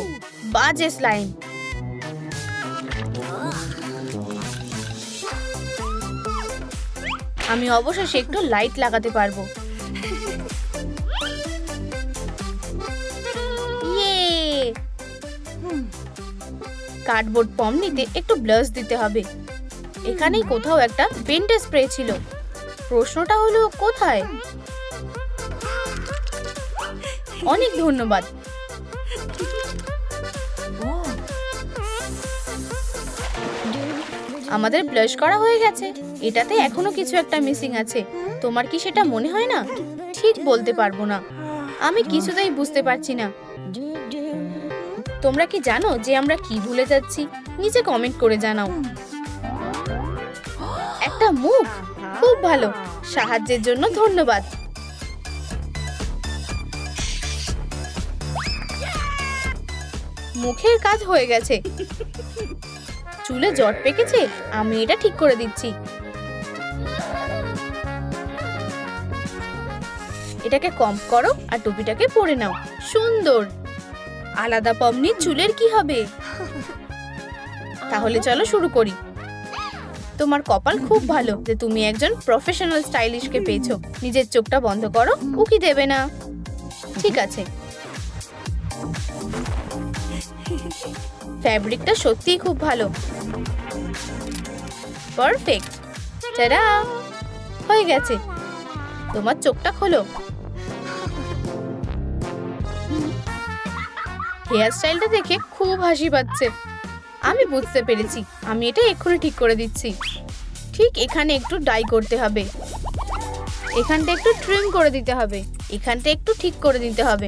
বাজে স্লাইম। আমি অবশেষে একটু লাইট লাগাতে পারবো। ইয়ে! কার্ডবোর্ড পম নিতে একটু ব্লাশ দিতে হবে। এখানেই কোথাও একটা পেন্ট স্প্রে ছিল। প্রশ্নটা হলো কোথায়? অনেক ধন্যবাদ। আমাদের ব্লাশ করা হয়ে গেছে। এটাতে এখনো কিছু একটা মিসিং আছে। তোমার কি সেটা মনে হয় না? ঠিক বলতে পারবো না। আমি কিছুতেই বুঝতে পারছি না। তোমরা কি জানো যে আমরা কি ভুলে যাচ্ছি? নিচে কমেন্ট করে জানাও। একটা মুখ। খুব ভালো। সাহায্যের জন্য ধন্যবাদ। মুখের কাজ হয়ে গেছে। চুলে জট পেকেছে। আমি এটা ঠিক করে দিচ্ছি। এটাকে কম করো আর টুপিটাকে পরে নাও। সুন্দর। আলাদা পমনির চুলের কি হবে? তাহলে চলো শুরু করি। তোমার কপাল খুব ভালো যে তুমি একজন প্রফেশনাল স্টাইলিশকে পেয়েছো। নিজের চোখটা বন্ধ করো। উকি দেবে না। ঠিক আছে। ফ্যাব্রিকটা সত্যিই খুব ভালো। পারফেক্ট। টাডা! হয়ে গেছে। তোমার চোখটা খোলো। হেয়ার স্টাইলটা দেখে খুব হাসি পাচ্ছে। আমি বুঝতে পেরেছি। আমি এটা এক্ষুনি ঠিক করে দিচ্ছি। ঠিক এখানে একটু ডাই করতে হবে। এখানটা একটু ট্রিম করে দিতে হবে। এখানটা একটু ঠিক করে দিতে হবে।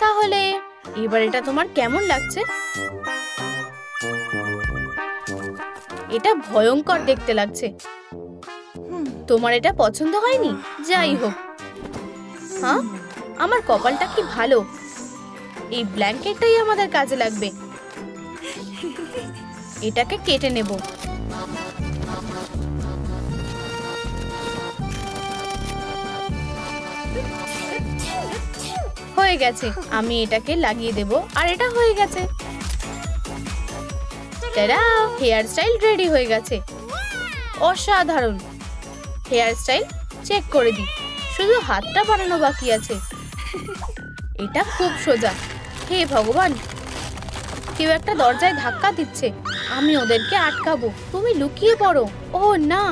তাহলে এবার এটা তোমার কেমন লাগছে? এটা ভয়ঙ্কর দেখতে লাগছে। তোমার এটা পছন্দ হয়নি? যাই হোক, হ্যাঁ, আমার কপালটা কি ভালো, এই ব্ল্যাঙ্কেটটাই আমাদের কাজে লাগবে। এটাকে কেটে নেব। হয়ে গেছে, আমি এটাকে লাগিয়ে দেব আর এটা হয়ে গেছে। টাডা, হেয়ার স্টাইল রেডি হয়ে গেছে। অসাধারণ। হেয়ার স্টাইল চেক করে দিই, শুধু হাতটা বানানো বাকি আছে। এটা খুব সোজা। হে ভগবান, কেউ একটা দরজায় ধাক্কা দিচ্ছে। আমি ওদেরকে আটকাবো। তুমি লুকিয়ে পড়ো। ও না,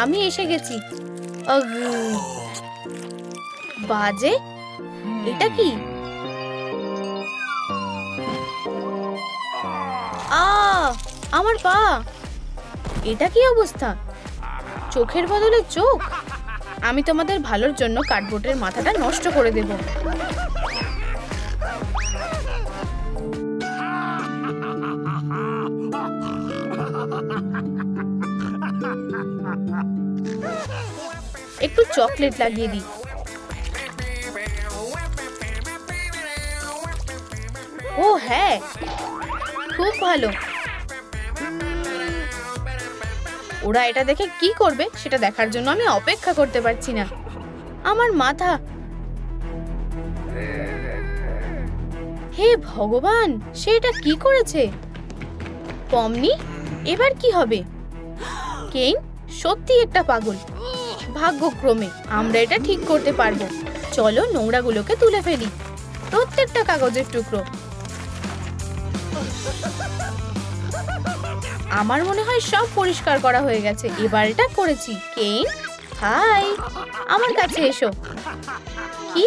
আমি এসে গেছি। বাজে, এটা কি? আমার পা, এটা কি অবস্থা? চোখের বদলে চোখ। আমি তোমাদের ভালোর জন্য কার্ডবোর্ডের মাথাটা নষ্ট করে দেব। একটু চকলেট লাগিয়ে দিই। ও হ্যাঁ, খুব ভালো। ওরা এটা দেখে কি করবে সেটা দেখার জন্য আমি অপেক্ষা করতে পারছি না। আমার মাথা, হে ভগবান, সে এটা কি করেছে? পমনি, এবার কি হবে? কেইন সত্যি একটা পাগল। ভাগ্যক্রমে আমরা এটা ঠিক করতে পারবো। চলো নোংরাগুলোকে তুলে ফেলি, প্রত্যেকটা কাগজের টুকরো। আমার মনে হয় সব পরিষ্কার করা হয়ে গেছে। এবার এটা করেছি। কেইন, হাই, আমার কাছে এসো। কি?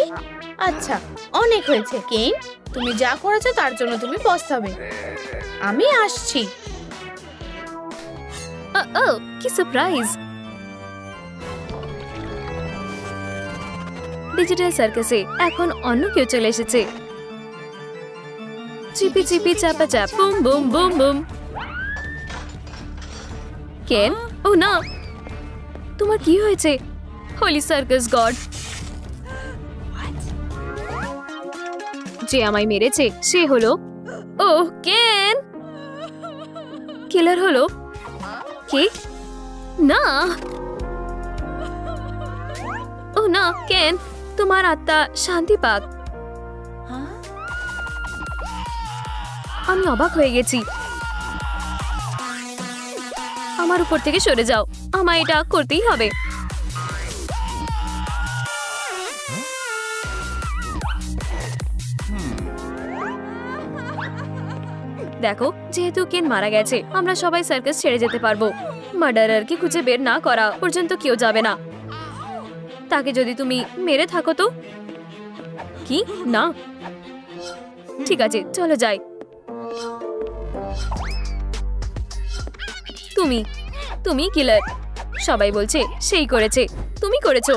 আচ্ছা, অনেক হয়েছে। কেইন, তুমি যা করেছো তার জন্য তুমি পস্তাবে। আমি আসছি। কি সারপ্রাইজ! ডিজিটাল সার্কাসে এখন অন্য কেউ চলে এসেছে। চিপি চিপি চাপা চাপ, বুম বুম বুম বুম। কেন? ও না, তোমার কি হয়েছে? হোলি সার্কাস গড! যে আমায় মেরেছে সে হলো, ও কেন, কিলার হলো। কে? না, ও না কেন, তোমার আত্মা শান্তি পাক। আমি অবাক হয়ে গেছি। আমার উপর থেকে সরে যাও, আমায় এটা করতেই হবে। দেখো, যেহেতু কেন মারা গেছে, আমরা সবাই সার্কাস ছেড়ে যেতে পারবো। মার্ডারারকে খুঁজে বের না করা পর্যন্ত কেউ যাবে না। তাকে যদি তুমি মেরে থাকো তো? কি না? ঠিক আছে, চলো যাই। তুমি কিলার। সবাই বলছে সেই করেছে, তুমি করেছো।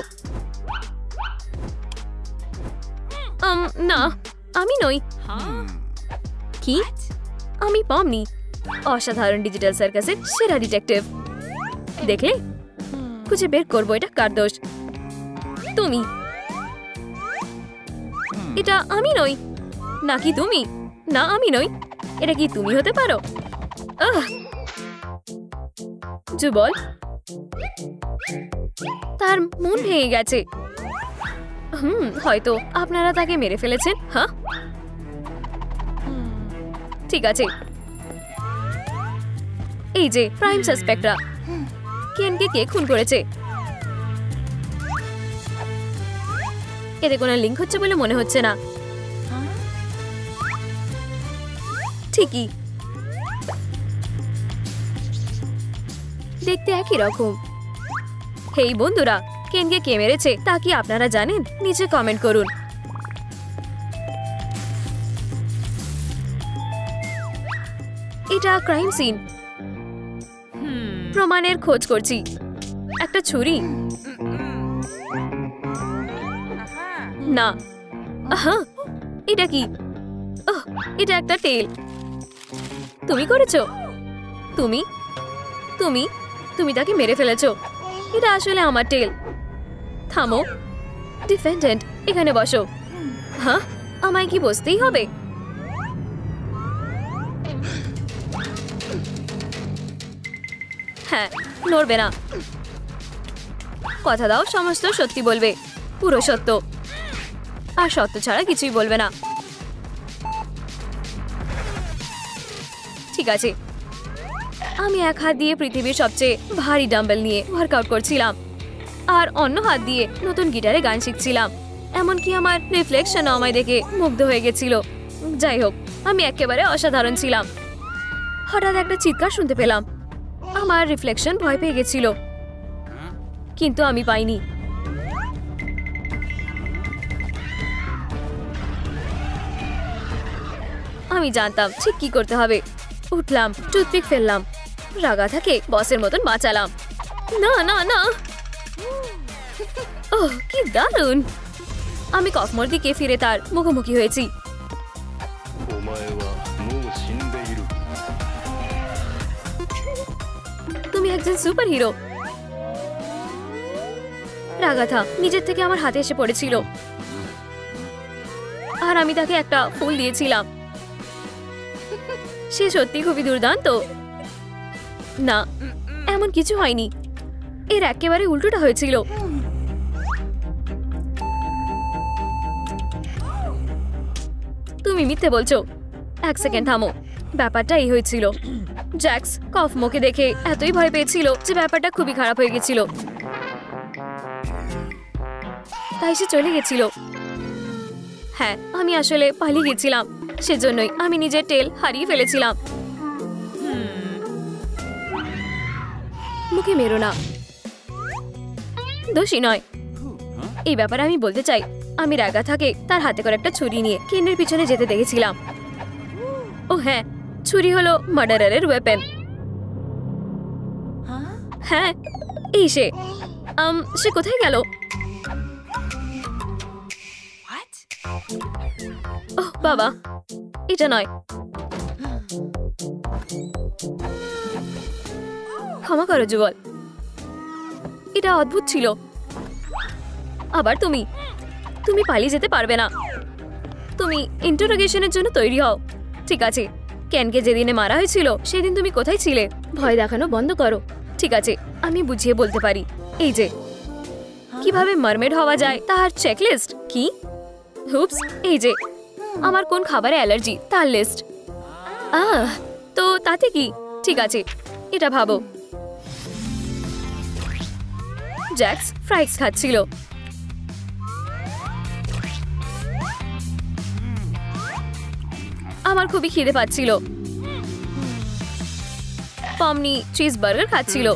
না, আমি নই। কি? আমি পমনি, অসাধারণ ডিজিটাল সার্কাসের সেরা ডিটেকটিভ। দেখলে, খুঁজে বের করবো এটা কার দোষ। তুমি। এটা আমি নই। নাকি তুমি? না, আমি নই। এটা কি তুমি হতে পারো? যুবল, তার মন ভেঙে গেছে। হয়তো আপনারা তাকে মেরে ফেলেছেন। হ্যাঁ, ঠিক আছে। এই যে প্রাইম সাসপেক্টরা, কেনকে কে খুন করেছে? এতে কোনো লিঙ্ক হচ্ছে বলে মনে হচ্ছে না। ঠিকই, দেখতে একই রকম। হেই বন্ধুরা, কেনকে কে মেরেছে তা কি আপনারা জানেন? নিচে কমেন্ট করুন। এটা ক্রাইম সিন। প্রমাণের খোঁজ করছি। একটা ছুরি। না, আহা, এটা কি? এটা একটা টেল। তুমি করেছো? তুমি তুমি তুমি তাকে মেরে ফেলেছো। এটা আসলে আমার টেল। থামো ডিফেন্ডেন্ট, এখানে বসো। হ্যাঁ, আমায় কি বসতেই হবে? হ্যাঁ, নড়বে না। কথা দাও সমস্ত সত্যি বলবে, পুরো সত্য, আর সত্য ছাড়া কিছুই বলবে না। ঠিক আছে। আমি এক হাত দিয়ে পৃথিবীর সবচেয়ে ভারী ডাম্বেল নিয়ে ওয়ার্কআউট করছিলাম, আর অন্য হাত দিয়ে নতুন গিটারে গান শিখছিলাম। এমনকি আমার রিফ্লেকশন আমায় দেখে মুগ্ধ হয়ে গেছিল। যাই হোক, আমি একেবারে অসাধারণ ছিলাম। হঠাৎ একটা চিৎকার শুনতে পেলাম। আমার রিফ্লেকশন ভয় পেয়ে গেছিল, কিন্তু আমি পাইনি। আমি জানতাম ঠিক কি করতে হবে। উঠলাম, টুথপিক ফেললাম, রাগাথাকে বসের মতন বাঁচালাম। না না না, ওহ কি দারুণ! আমি কফমোর দিকে ফিরে তার মুখোমুখি হয়েছি। তুমি একজন সুপার হিরো। রাগাথা নিজের থেকে আমার হাতে এসে পড়েছিল, আর আমি তাকে একটা ফুল দিয়েছিলাম। সে সত্যি খুবই দুর্দান্ত। না, এমন কিছু হয়নি, এর একেবারে উল্টোটা হয়েছিল। তুমি মিথ্যে বলছো। এক সেকেন্ড থামো, ব্যাপারটা এই হয়েছিল। জ্যাক্স কফমোকে দেখে এতই ভয় পেয়েছিল যে ব্যাপারটা খুবই খারাপ হয়ে গেছিল, তাই সে চলে গেছিল। হ্যাঁ, আমি আসলে পালিয়ে গেছিলাম, সেজন্যই আমি নিজের টেল হারিয়ে ফেলেছিলাম। মুখে মেরো না, দোষী নয়। এই ব্যাপারে আমি বলতে চাই, আমি রাগাথাকে তার হাতে করে একটা ছুরি নিয়ে কেনের পিছনে যেতে দেখেছিলাম। ও হ্যাঁ, ছুরি হলো মার্ডারারের ওয়েপেন। হ্যাঁ, এই সে। সে কোথায় গেল? ওহ বাবা, এটা নয়। ক্ষমা করো যুগল, এটা অদ্ভুত ছিল। আবার তুমি পালিয়ে যেতে পারবে না। তুমি ইন্টারোগেশনের জন্য তৈরি হও। ঠিক আছে, কেনকে যেদিনে মারা হয়েছিল সেদিন তুমি কোথায় ছিলে? ভয় দেখানো বন্ধ করো। ঠিক আছে, আমি বুঝিয়ে বলতে পারি। এই যে কিভাবে মারমেড হওয়া যায় তার চেকলিস্ট। কি? হুপস, এই যে আমার কোন খাবারে অ্যালার্জি তার লিস্ট। তো তাতে কি? ঠিক আছে, এটা ভাবো। জ্যাক্স ফ্রাইস খাচ্ছিল। আমার খুবই খিদে পাচ্ছিল। পমনি চিজ বার্গার খাচ্ছিল।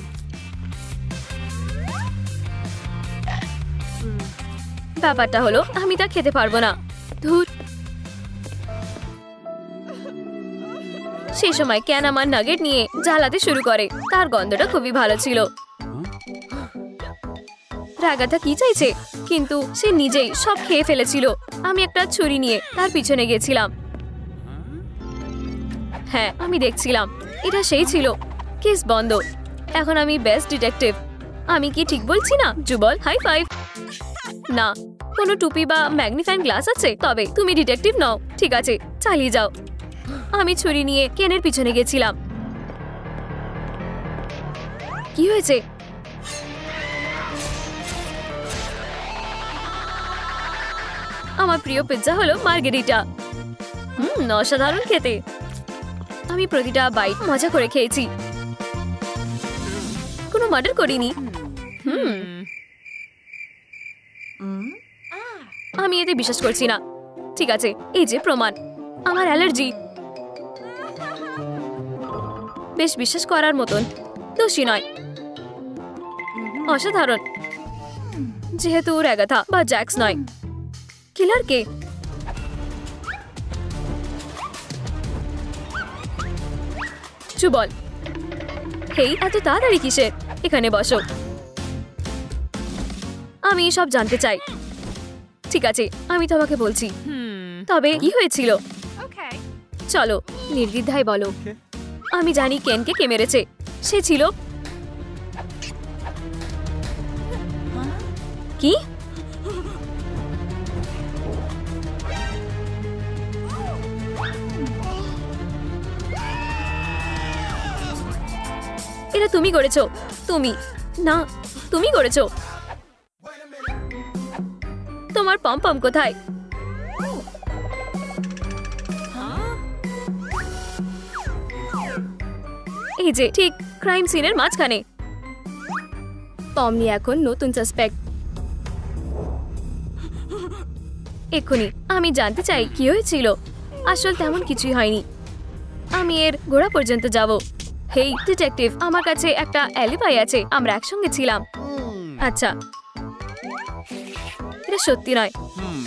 ব্যাপারটা হলো আমি তা খেতে পারবো না। ধুর। সেই সময় ক্যান আমার নাগেট নিয়ে জ্বালাতে শুরু করে। তার গন্ধটা খুবই ভালো ছিল। রাগাথা কি চাইছে, কিন্তু সে নিজেই সব খেয়ে ফেলেছিল। আমি একটা ছুরি নিয়ে তার পিছনে গেছিলাম। হ্যাঁ, আমি দেখছিলাম। এটা সেই ছিল। কেস বন্ধ। এখন আমি বেস্ট ডিটেকটিভ। আমি কি ঠিক বলছি না যুগল? High five. না, কোনো টুপি বা ম্যাগনিফাইং গ্লাস আছে? তবে তুমি ডিটেকটিভ নও। ঠিক আছে, চালিয়ে যাও। আমি ছুরি নিয়ে কেনের পিছনে গেছিলাম। কি হয়েছে? আমার প্রিয় পিৎজা হলো মার্গেরিটা। অসাধারণ খেতে। আমি প্রতিটা বাইট মজা করে খেয়েছি। কোনো মার্ডার করিনি। আমি এতে বিশ্বাস করছি না। ঠিক আছে, এই যে প্রমাণ। আমার অ্যালার্জি। বেশ বিশ্বাস করার মতন। দোষী নয়। অসাধারণ। যেহেতু রাগাথা বা জ্যাক্স নয়। কিলার কে? যুগল। হেই, এত তাড়াতাড়ি কিসের? এখানে বসো। আমি সব জানতে চাই। ঠিক আছে, আমি তোমাকে বলছি। তবে কি হয়েছিল? চলো নির্দ্বিধায় বলো। আমি জানি কেনকে কে মেরেছে। সে ছিল কি? এটা তুমি করেছো? তুমি না, তুমি করেছো। তোমার পম পম কোথায়? এই যে ঠিক ক্রাইম সিনের মাঝখানে। পমনি এখন নতুন সাসপেক্ট। এক্ষুনি আমি জানতে চাই কি হয়েছিল। আসল তেমন কিছুই হয়নি। আমি এর গোড়া পর্যন্ত যাব। হেই ডিটেকটিভ, আমার কাছে একটা অ্যালিবাই আছে। আমরা একসঙ্গে ছিলাম। আচ্ছা, এটা সত্যি নয়।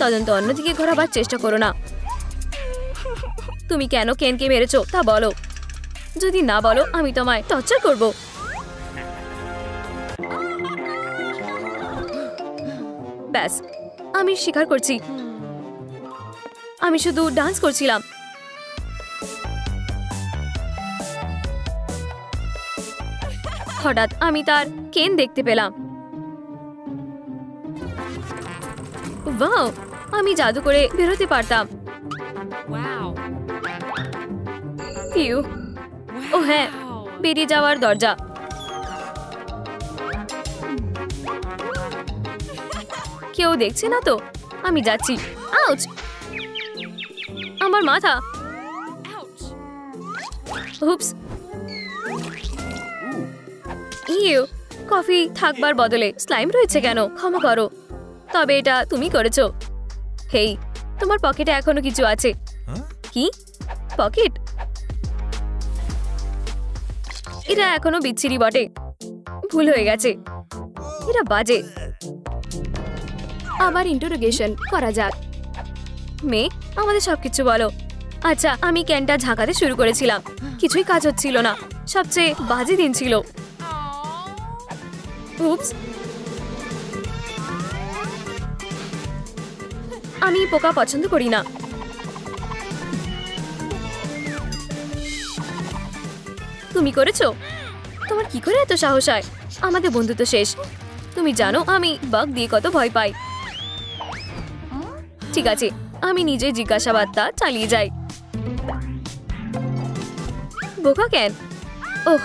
তদন্ত অন্যদিকে ঘোরাবার চেষ্টা করো না। তুমি কেন কেনকে মেরেছো তা বলো। যদি না বলো আমি তোমায় টর্চার করব। ব্যাস, আমি স্বীকার করছি। আমি শুধু ডান্স করছিলাম। হঠাৎ আমি তার কেন দেখতে পেলাম। ওয়াও, আমি জাদু করে বেরোতে পারতাম। ইউ, ও হ্যাঁ, বেরিয়ে যাওয়ার দরজা। কেউ দেখছে না তো? আমি যাচ্ছি। আউচ! আমার মাথা। হুপস। ইউ, কফি থাকবার বদলে স্লাইম রয়েছে কেন? ক্ষমা করো, তবে এটা তুমি করেছো। হেই, তোমার পকেটে এখনো কিছু আছে। কি পকেট? এটা এখনো বিচ্ছিরি বটে। ভুল হয়ে গেছে। এটা বাজে। আবার ইন্টারোগেশন করা যাক। মেয়ে, আমাদের সবকিছু বলো। আচ্ছা, আমি ক্যানটা ঝাঁকাতে শুরু করেছিলাম। কিছুই কাজ হচ্ছিল না। সবচেয়ে বাজে দিন ছিল। উপস। আমি পোকা পছন্দ করি না। তুমি করেছো? তোমার কি করে এত সাহস হয়? আমাদের বন্ধুত্ব শেষ। তুমি জানো আমি বাগ দিয়ে কত ভয় পাই। ঠিক আছে, আমি নিজে জিজ্ঞাসাবাদটা চালিয়ে যাই। বোকা কেন? ওহ,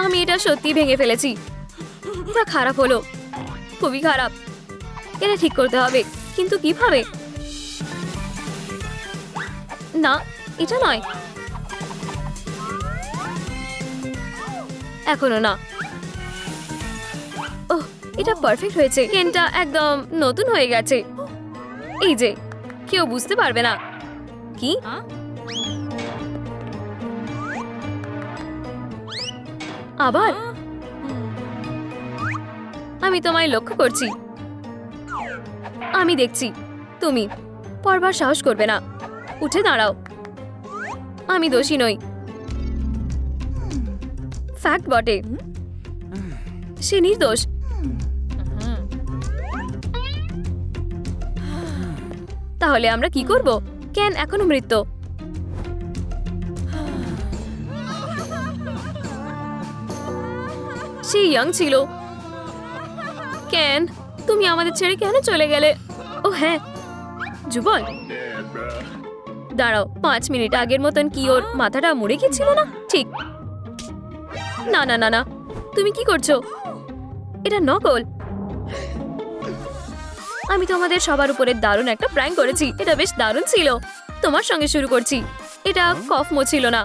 আমি এটা সত্যি ভেঙে ফেলেছি। এটা খারাপ হলো, খুবই খারাপ। এটা ঠিক করতে হবে, কিন্তু কিভাবে? না, এটা নয়। এখনো না। ওহ, এটা পারফেক্ট হয়েছে। কেনটা একদম নতুন হয়ে গেছে। এই যে, কেউ বুঝতে পারবে না। কি? আবার? আমি তোমায় লক্ষ্য করছি। আমি দেখছি। তুমি পরবার সাহস করবে না। উঠে দাঁড়াও। আমি দোষী নই। ফ্যাক্ট বটে। সে নির্দোষ। তাহলে আমরা কি করব? কেন এখনো মৃত। সে ইয়াং ছিল। কেন তুমি আমাদের ছেড়ে কেন চলে গেলে? ও হ্যাঁ, যুবল। দাঁড়াও, 5 মিনিট আগের মতন কি ওর মাথাটা মুড়ে গেছিল না? ঠিক। না না না না, তুমি কি করছো? এটা নকল। আমি তোমাদের সবার উপরে দারুণ একটা প্র্যাঙ্ক করেছি। এটা বেশ দারুণ ছিল। তোমার সঙ্গে শুরু করছি। এটা কফ মোছিল না।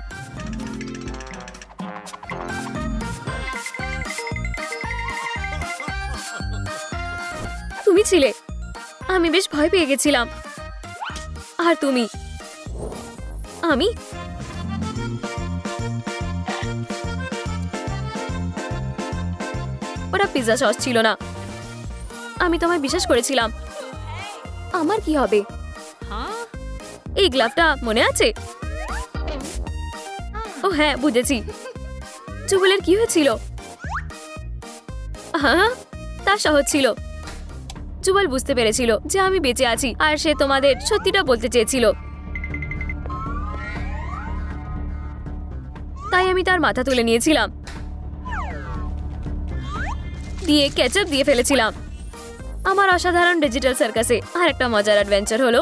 তুমি ছিলে। আমি বেশ ভয় পেয়ে গেছিলাম। আর তুমি? আমি? ওটা পিৎজা সস ছিল না। আমি তোমায় বিশ্বাস করেছিলাম। আমার কি হবে? এই গ্লাভটা মনে আছে? ও হ্যাঁ, বুঝেছি। চুবলের কি হয়েছিল? হ্যাঁ, তা সহজ ছিল। জুবাল বুঝতে পেরেছিল যে আমি বেঁচে আছি আর সে তোমাদের সত্যিটা বলতে চেয়েছিল। তাই আমি তার মাথা তুলে নিয়েছিলাম, দিয়ে কেচাপ দিয়ে ফেলেছিলাম। আমার অসাধারণ ডিজিটাল সার্কাসে আর একটা মজার অ্যাডভেঞ্চার হলো